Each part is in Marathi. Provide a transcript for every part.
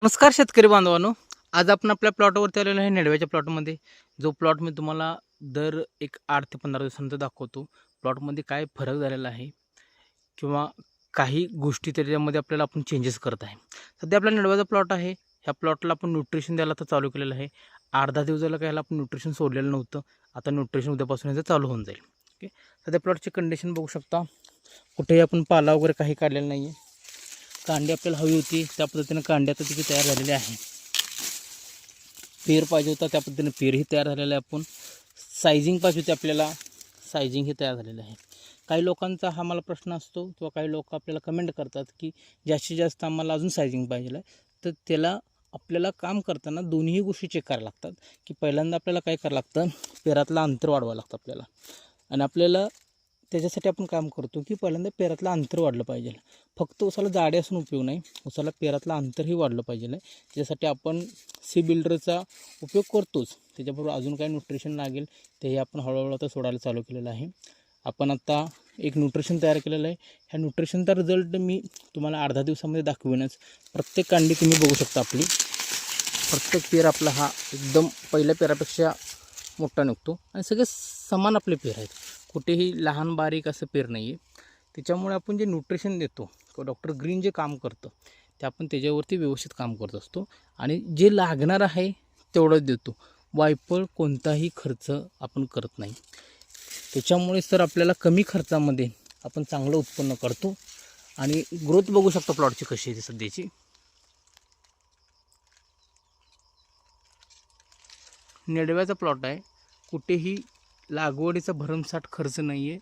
नमस्कार शेतकरी बांधवांनो, आज आपण आपल्या प्लॉटवरती आलेलो आहे नेडव्याच्या प्लॉटमध्ये. जो प्लॉट मी तुम्हाला दर एक 8 ते 15 दिवसानंतर दाखवतो. प्लॉटमध्ये काय फरक झालेला आहे किंवा काही गोष्टी त्याच्यामध्ये आपल्याला आपण चेंजेस करत आहे. सध्या आपला नेडव्याचा प्लॉट आहे. ह्या प्लॉटला आपण न्यूट्रिशन द्यायला तर चालू केलेलं आहे. 8-10 दिवस झालं काय आपण न्यूट्रिशन सोडलेलं नव्हतं. आता न्यूट्रिशन उद्यापासून याचं चालू होऊन जाईल. ओके, सध्या प्लॉटची कंडिशन बघू शकता. कुठेही आपण पाला वगैरे काही काढलेला नाही आहे. कांडी आपल्याला हवी होती त्या पद्धतीने कांडी आता तिथे तयार झालेली आहे. पेर पाहिजे होता त्या पद्धतीने पेरही तयार झालेला आहे. आपण सायझिंग पाहिजे होती आपल्याला, सायझिंग ही तयार झालेलं आहे. काही लोकांचा हा मला प्रश्न असतो किंवा काही लोक आपल्याला कमेंट करतात की जास्तीत जास्त आम्हाला अजून सायझिंग पाहिजे आहे. तर त्याला आपल्याला काम करताना दोन्ही गोष्टी चेक करायला लागतात. की पहिल्यांदा आपल्याला काय करावं लागतं, पेरातलं अंतर वाढवावं लागतं आपल्याला. आणि आपल्याला त्याच्यासाठी आपण काम करतो की पहिल्यांदा पेरातलं अंतर वाढलं पाहिजे. फक्त उसाला जाडे असून उपयोग नाही, उसाला पेरातलं अंतरही वाढलं पाहिजे. त्याच्यासाठी आपण सी बिल्डरचा उपयोग करतोच. त्याच्याबरोबर अजून काय न्यूट्रिशन लागेल तेही आपण हळूहळू आता सोडायला चालू केलेलं आहे. आपण आता एक न्यूट्रिशन तयार केलेलं आहे. ह्या न्यूट्रिशनचा रिझल्ट मी तुम्हाला 8-10 दिवसामध्ये दाखवेनच. प्रत्येक कांडी तुम्ही बघू शकता आपली, प्रत्येक पेर आपला हा एकदम पहिल्या पेरापेक्षा मोठा निघतो आणि सगळे समान आपले पेर आहेत. कुठेही लहान बारीक असं पेर नाही आहे. त्याच्यामुळे आपण जे न्यूट्रिशन देतो किंवा डॉक्टर ग्रीन जे काम करतं ते आपण त्याच्यावरती व्यवस्थित काम करत असतो आणि जे लागणार आहे तेवढंच देतो. वायपळ कोणताही खर्च आपण करत नाही. त्याच्यामुळे सर आपल्याला कमी खर्चामध्ये आपण चांगलं उत्पन्न करतो. आणि ग्रोथ बघू शकतो प्लॉटची कशी आहे सध्याची. नेडव्याचा प्लॉट आहे. कुठेही लागवडीचा भरमसाठ खर्च नाही आहे,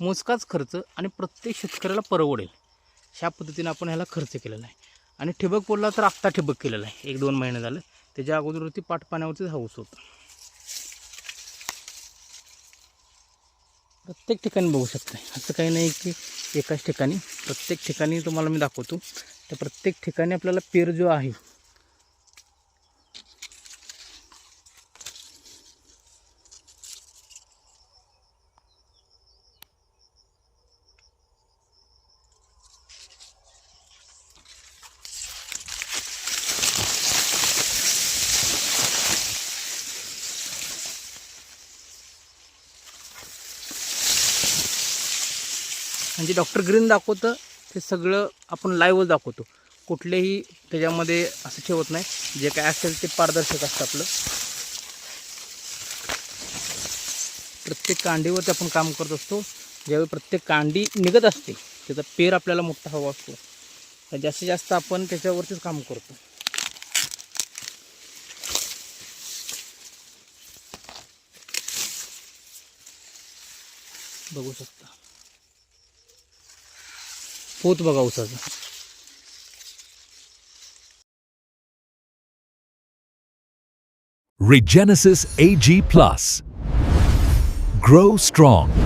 मोजकाच खर्च आणि प्रत्येक शेतकऱ्याला परवडेल ह्या पद्धतीने आपण ह्याला खर्च केलेला आहे. आणि ठिबक बोलला तर आत्ता ठिबक केलेलं आहे, 1-2 महिने झालं. त्याच्या अगोदरवरती पाटपाण्यावरतीच हाऊस होतं. प्रत्येक ठिकाणी बघू शकता. असं काही नाही की एकाच ठिकाणी, प्रत्येक ठिकाणी तुम्हाला मी दाखवतो. तर प्रत्येक ठिकाणी आपल्याला पेर जो आहे म्हणजे डॉक्टर ग्रीन दाखवतं ते सगळं आपण लाईव्हच दाखवतो. कुठलेही त्याच्यामध्ये असं ठेवत नाही. जे काय असेल ते पारदर्शक असतं आपलं. प्रत्येक कांडीवरती आपण काम करत असतो. ज्यावेळी प्रत्येक कांडी निघत असते त्याचा पेर आपल्याला मोठा हवा असतो, तर जास्तीत जास्त आपण त्याच्यावरतीच काम करतो. बघू शकता पोत बघा उसाचा. Regenesis AG Plus. Grow strong.